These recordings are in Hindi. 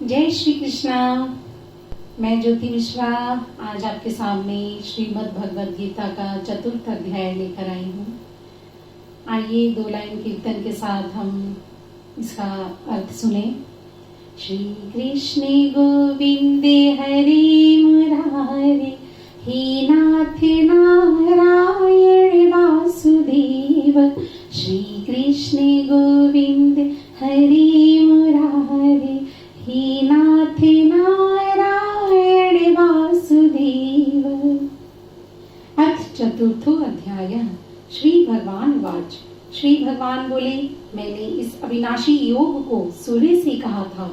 जय श्री कृष्णा। मैं ज्योति मिश्रा आज आपके सामने श्रीमद् भगवद गीता का चतुर्थ अध्याय लेकर आई हूँ। आइए 2 लाइन कीर्तन के साथ हम इसका अर्थ सुने। श्री कृष्ण गोविंदे हरे मुरारे, हे नाथ नारायण वासुदेव। श्री कृष्ण गोविंद हरे मुरारे, हे नाथ नारायण वासुदेव। अर्थ चतुर्थो अध्याय। श्री भगवान वाच। श्री भगवान बोले, मैंने इस अविनाशी योग को सूर्य से कहा था।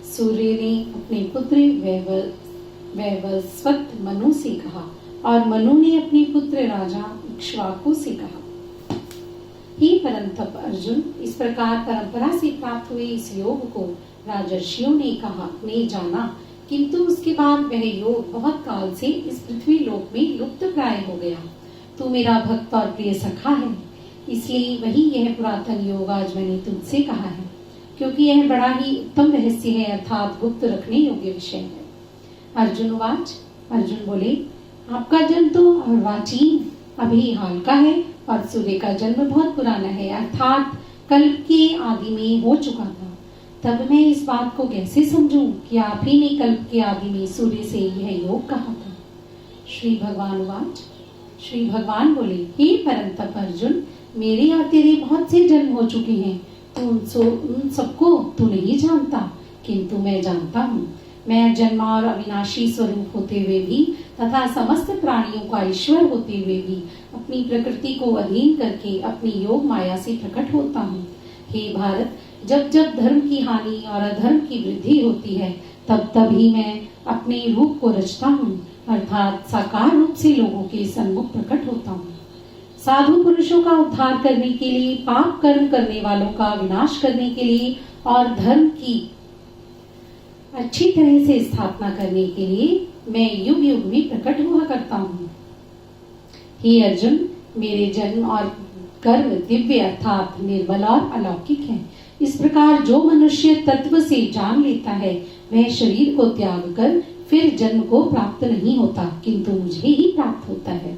सूर्य ने अपने पुत्र वैवस्वत मनु से कहा और मनु ने अपने पुत्र राजा इक्ष्वाकु से कहा। हे परंतप अर्जुन, इस प्रकार परंपरा से प्राप्त हुए इस योग को राजर्षियों ने जाना, किंतु उसके बाद वह योग बहुत काल से इस पृथ्वी लोक में लुप्त प्राय हो गया। तू मेरा भक्त और प्रिय सखा है, इसलिए वही यह पुरातन योग आज मैंने तुझसे कहा है, क्योंकि यह बड़ा ही उत्तम रहस्य है, अर्थात गुप्त रखने योग्य विषय है। अर्जुन वाच। अर्जुन बोले, आपका जन्म तो अर्वाचीन अभी हाल का है और सूर्य का जन्म बहुत पुराना है, अर्थात कल्प के आदि में हो चुका था। तब मैं इस बात को कैसे समझूं कि आप ही ने कल्प के आदि में सूर्य से यह योग कहा था। श्री भगवान वाच। श्री भगवान बोले, हे परंतप अर्जुन, मेरे और तेरे बहुत से जन्म हो चुके हैं, तू उन सबको तू नहीं जानता, किंतु मैं जानता हूँ। मैं जन्म और अविनाशी स्वरूप होते हुए भी तथा समस्त प्राणियों का ईश्वर होते हुए भी अपनी प्रकृति को अधीन करके अपनी योग माया से प्रकट होता हूँ। हे भारत, जब जब धर्म की हानि और अधर्म की वृद्धि होती है, तब तब ही मैं अपने रूप को रचता हूँ, अर्थात साकार रूप से लोगों के सन्मुख प्रकट होता हूँ। साधु पुरुषों का उद्धार करने के लिए, पाप कर्म करने वालों का विनाश करने के लिए और धर्म की अच्छी तरह से स्थापना करने के लिए मैं युग युग में प्रकट हुआ करता हूँ। हे अर्जुन, मेरे जन्म और कर्म दिव्य अर्थात निर्मल और अलौकिक है। इस प्रकार जो मनुष्य तत्व से जान लेता है, वह शरीर को त्याग कर फिर जन्म को प्राप्त नहीं होता, किंतु मुझे ही प्राप्त होता है।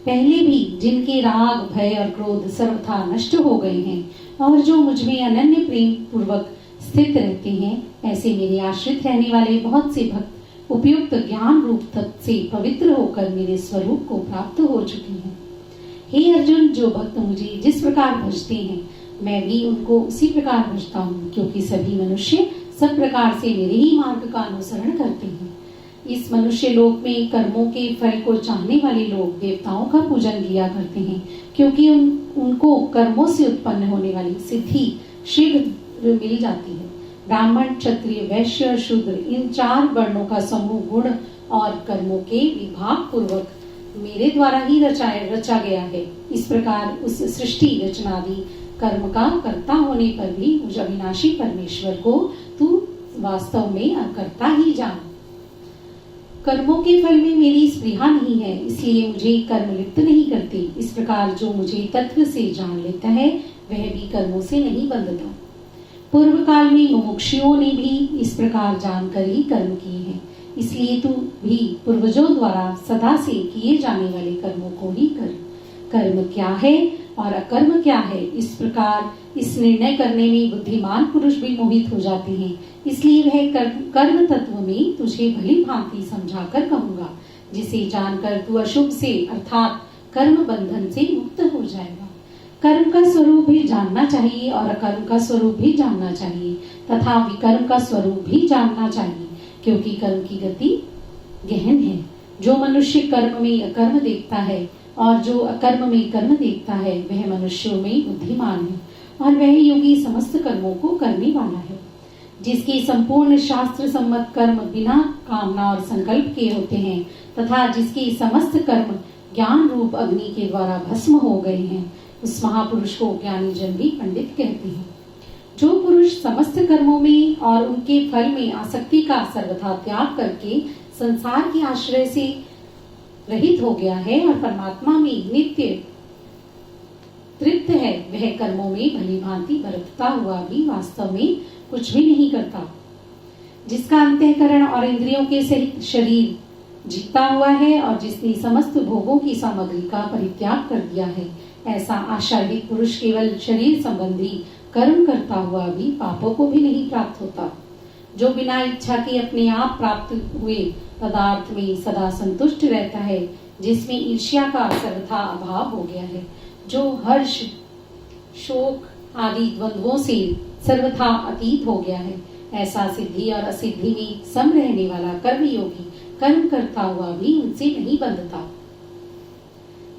पहले भी जिनके राग, भय और क्रोध सर्वथा नष्ट हो गए हैं और जो मुझ में अनन्य प्रेम पूर्वक स्थित रहते हैं, ऐसे मेरे आश्रित रहने वाले बहुत से भक्त उपयुक्त ज्ञान रूप तत्व से पवित्र होकर मेरे स्वरूप को प्राप्त हो चुके हैं। हे अर्जुन, जो भक्त मुझे जिस प्रकार भजते हैं, मैं भी उनको उसी प्रकार भजता हूँ, क्योंकि सभी मनुष्य सब प्रकार से मेरे ही मार्ग का अनुसरण करते हैं। इस मनुष्य लोक में कर्मों के फल को चाहने वाले लोग देवताओं का पूजन किया करते हैं, क्योंकि उनको कर्मों से उत्पन्न होने वाली सिद्धि शीघ्र मिल जाती है। ब्राह्मण, क्षत्रिय, वैश्य और शूद्र, इन 4 वर्णों का समूह गुण और कर्मों के विभाग पूर्वक मेरे द्वारा ही रचा गया है। इस प्रकार उस सृष्टि रचनादि कर्म का कर्ता होने पर भी मुझ अविनाशी परमेश्वर को तू वास्तव में अकर्ता ही जान। कर्मों के फल में मेरी स्पृहा नहीं है, इसलिए मुझे कर्म लिप्त नहीं करते। इस प्रकार जो मुझे तत्व से जान लेता है, वह भी कर्मों से नहीं बंधता। पूर्व काल में मुमुक्षुओं ने भी इस प्रकार जानकर ही कर्म किए हैं, इसलिए तू भी पूर्वजों द्वारा सदा से किए जाने वाले कर्मों को ही कर। कर्म क्या है और अकर्म क्या है, इस प्रकार इस निर्णय करने में बुद्धिमान पुरुष भी मोहित हो जाते हैं। इसलिए वह कर्म तत्व में तुझे भली भांति समझाकर कहूंगा, जिसे जानकर तू अशुभ से अर्थात कर्म बंधन से मुक्त हो जाएगा। कर्म का स्वरूप भी जानना चाहिए और अकर्म का स्वरूप भी जानना चाहिए, तथा विकर्म का स्वरूप भी जानना चाहिए, क्योंकि कर्म की गति गहन है। जो मनुष्य कर्म में अकर्म देखता है और जो अकर्म में कर्म देखता है, वह मनुष्यों में बुद्धिमान है और वह योगी समस्त कर्मों को करने वाला है। जिसके संपूर्ण शास्त्र सम्मत कर्म बिना कामना और संकल्प के होते हैं, तथा जिसके समस्त कर्म ज्ञान रूप अग्नि के द्वारा भस्म हो गए हैं, उस महापुरुष को ज्ञानी जन भी पंडित कहते हैं। जो पुरुष समस्त कर्मों में और उनके फल में आसक्ति का सर्वथा त्याग करके संसार के आश्रय से रहित हो गया है और परमात्मा में नित्य तृप्त है, वह कर्मों में भली भांति बरतता हुआ भी वास्तव में कुछ भी नहीं करता। जिसका अंतःकरण और इंद्रियों के सहित शरीर जीता हुआ है और जिसने समस्त भोगों की सामग्री का परित्याग कर दिया है, ऐसा आशावादी पुरुष केवल शरीर संबंधी कर्म करता हुआ भी पापों को भी नहीं प्राप्त होता। जो बिना इच्छा के अपने आप प्राप्त हुए पदार्थ में सदा संतुष्ट रहता है, जिसमें ईर्ष्या का सर्वथा अभाव हो गया है, जो हर्ष शोक आदि द्वंद्वों से सर्वथा अतीत हो गया है, ऐसा सिद्धि और असिद्धि में सम रहने वाला कर्मयोगी कर्म करता हुआ भी उनसे नहीं बंधता।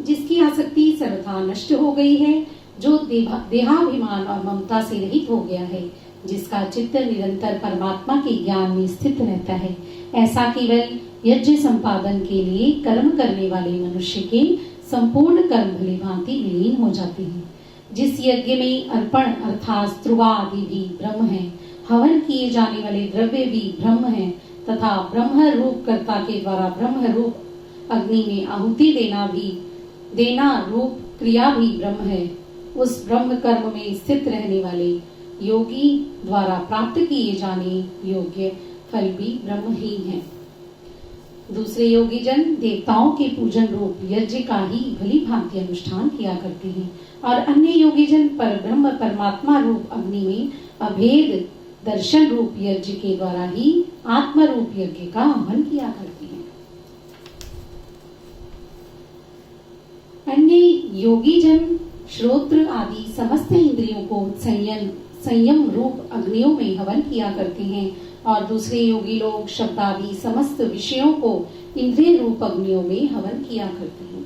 जिसकी आसक्ति सर्वथा नष्ट हो गई है, जो देहाभिमान और ममता से रहित हो गया है, जिसका चित्त निरंतर परमात्मा के ज्ञान में स्थित रहता है, ऐसा केवल यज्ञ संपादन के लिए कर्म करने वाले मनुष्य के संपूर्ण कर्म भली भांति विलीन हो जाते हैं। जिस यज्ञ में अर्पण अर्थात स्त्रुवा आदि भी ब्रह्म है, हवन किए जाने वाले द्रव्य भी ब्रह्म है तथा ब्रह्म रूप कर्ता के द्वारा ब्रह्म रूप अग्नि में आहुति देना रूप क्रिया भी ब्रह्म है, उस ब्रह्म कर्म में स्थित रहने वाले योगी द्वारा प्राप्त किए जाने योग्य फल भी ब्रह्म ही है। दूसरे योगी जन देवताओं के पूजन रूप यज्ञ का ही भली भांति अनुष्ठान किया करते हैं और अन्य योगी जन पर ब्रह्म परमात्मा रूप अग्नि में अभेद दर्शन रूप यज्ञ के द्वारा ही आत्म रूप यज्ञ का हवन किया करते हैं। अन्य योगी जन श्रोत्र आदि समस्त इंद्रियों को संयम रूप अग्नियों में हवन किया करते हैं और दूसरे योगी लोग शब्द आदि समस्त विषयों को इंद्रिय रूप अग्नियों में हवन किया करते हैं।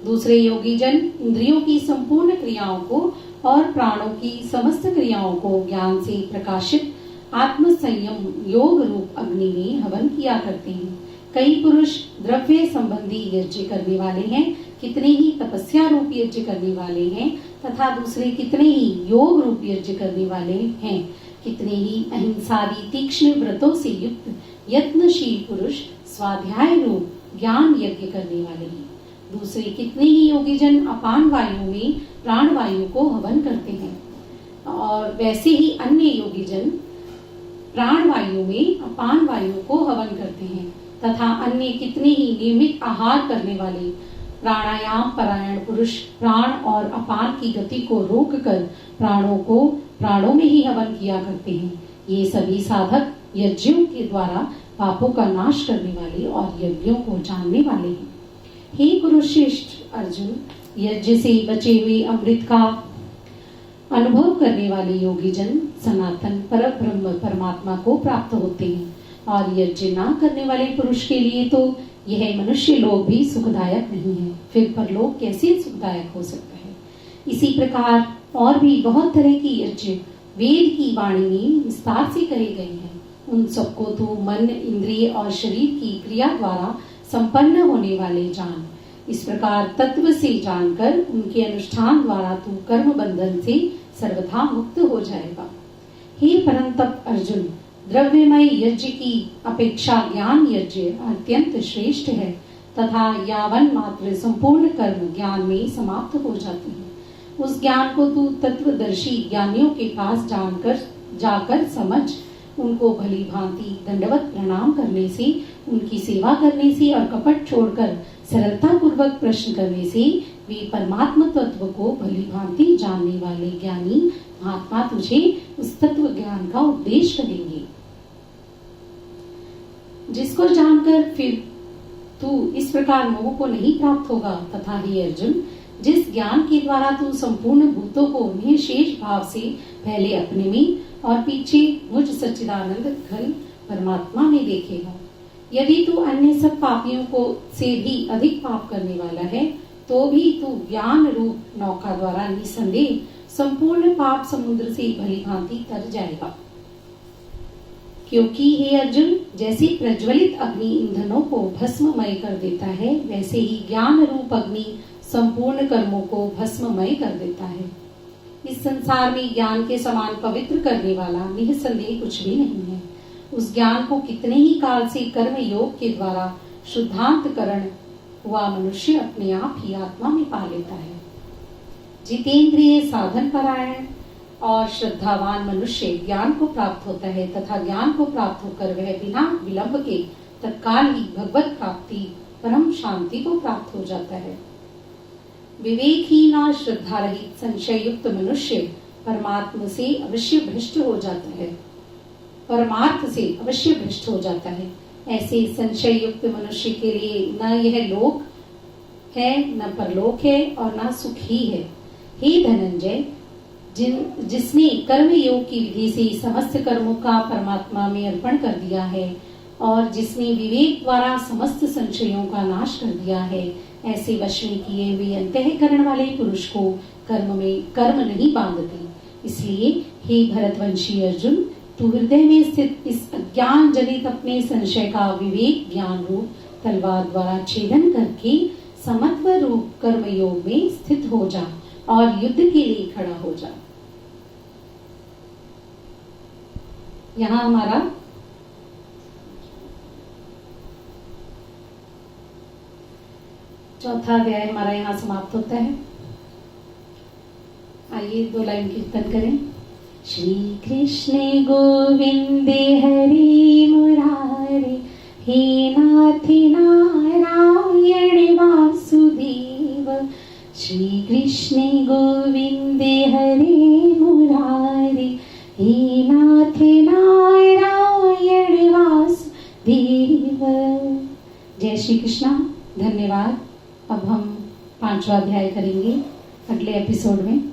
दूसरे योगी जन इंद्रियों की संपूर्ण क्रियाओं को और प्राणों की समस्त क्रियाओं को ज्ञान से प्रकाशित आत्म संयम योग रूप अग्नि में हवन किया करते हैं। कई पुरुष द्रव्य संबंधी यज्ञ करने वाले हैं, कितने ही तपस्या रूप यज्ञ करने वाले हैं तथा दूसरे कितने ही योग रूप यज्ञ करने वाले हैं। कितने ही अहिंसादी तीक्ष्ण व्रतों से युक्त यत्नशील पुरुष स्वाध्याय रूप ज्ञान यज्ञ करने वाले हैं। दूसरे कितने ही योगी जन अपान वायु में प्राण वायु को हवन करते हैं और वैसे ही अन्य योगी जन प्राण वायु में अपान वायु को हवन करते हैं तथा अन्य कितने ही नियमित आहार करने वाले प्राणायाम परायण पुरुष प्राण और अपान की गति को रोककर प्राणों में ही हवन किया करते हैं। ये सभी साधक यज्ञों के द्वारा पापों का नाश करने वाले और यज्ञों को जानने वाले हैं। हे कुरुश्रेष्ठ अर्जुन, यज्ञ से बचे हुए अमृत का अनुभव करने वाले योगी जन सनातन पर ब्रह्म परमात्मा को प्राप्त होते हैं और यज्ञ ना करने वाले पुरुष के लिए तो यह मनुष्य लोक भी सुखदायक नहीं है, फिर परलोक कैसे सुखदायक हो सकता है। इसी प्रकार और भी बहुत तरह की यज्ञ वेद की वाणी में विस्तार से करे गए हैं। उन सबको तो मन इंद्रिय और शरीर की क्रिया द्वारा संपन्न होने वाले जान। इस प्रकार तत्व से जानकर उनके अनुष्ठान द्वारा तू कर्म बंधन से सर्वथा मुक्त हो जाएगा। हे परंतप अर्जुन, द्रव्यमय यज्ञ की अपेक्षा ज्ञान यज्ञ अत्यंत श्रेष्ठ है तथा यावन मात्र संपूर्ण कर्म ज्ञान में समाप्त हो जाते हैं। उस ज्ञान को तू तत्वदर्शी ज्ञानियों के पास जाकर समझ, उनको भली भांति दंडवत प्रणाम करने से, उनकी सेवा करने से और कपट छोड़कर सरलता पूर्वक प्रश्न करने से वे परमात्मा तत्व को भली भांति जानने वाले ज्ञानी महात्मा तुझे उस तत्व ज्ञान का उपदेश करेंगे, जिसको जानकर फिर तू इस प्रकार मोह को नहीं प्राप्त होगा। तथा हे अर्जुन, जिस ज्ञान के द्वारा तू संपूर्ण भूतों को निःशेष भाव से पहले अपने में और पीछे मुझ सच्चिदानंद घन परमात्मा में देखेगा, यदि तू अन्य सब पापियों को से भी अधिक पाप करने वाला है तो भी तू ज्ञान रूप नौका द्वारा निसंदेह संपूर्ण पाप समुद्र से भली भांति तर जाएगा। क्योंकि हे अर्जुन, जैसे प्रज्वलित अग्नि ईंधनों को भस्ममय कर देता है, वैसे ही ज्ञान रूप अग्नि संपूर्ण कर्मों को भस्ममय कर देता है। इस संसार में ज्ञान के समान पवित्र करने वाला निःसंदेह कुछ भी नहीं है। उस ज्ञान को कितने ही काल से कर्म योग के द्वारा शुद्धांतकरण हुआ मनुष्य अपने आप ही आत्मा में पा लेता है। जितेंद्रिय साधन परायण और श्रद्धावान मनुष्य ज्ञान को प्राप्त होता है तथा ज्ञान को प्राप्त होकर वह बिना विलंब के तत्काल ही भगवत प्राप्ति परम शांति को प्राप्त हो जाता है। विवेकहीन और श्रद्धा रहित संशय युक्त मनुष्य परमात्मा से अवश्य भ्रष्ट हो जाता है, परमार्थ से अवश्य भ्रष्ट हो जाता है। ऐसे संशय युक्त मनुष्य के लिए न यह लोक है, न परलोक है और न सुख ही है। हे धनंजय, जिसने कर्म योग की विधि से समस्त कर्मों का परमात्मा में अर्पण कर दिया है और जिसने विवेक द्वारा समस्त संशयों का नाश कर दिया है, ऐसे वश में किए हुए अंतःकरण वाले पुरुष को कर्म नहीं बांधते। इसलिए हे भरतवंशी अर्जुन, तू हृदय में स्थित इस अज्ञान जनित अपने संशय का विवेक ज्ञान रूप तलवार द्वारा छेदन करके समत्व रूप कर्म योग में स्थित हो जा और युद्ध के लिए खड़ा हो जा। यहाँ हमारा चौथा अध्याय हमारा यहाँ समाप्त होता है। आइए 2 लाइन कीर्तन करें। श्री कृष्ण गोविंदे हरि मुरारे, हे नाथ नारायण वासुदेव। श्री कृष्ण गोविंदे हरि मुरारे, हे नाथ नारायण वासुदेव। जय श्री कृष्णा। धन्यवाद। अब हम 5वां अध्याय करेंगे अगले एपिसोड में।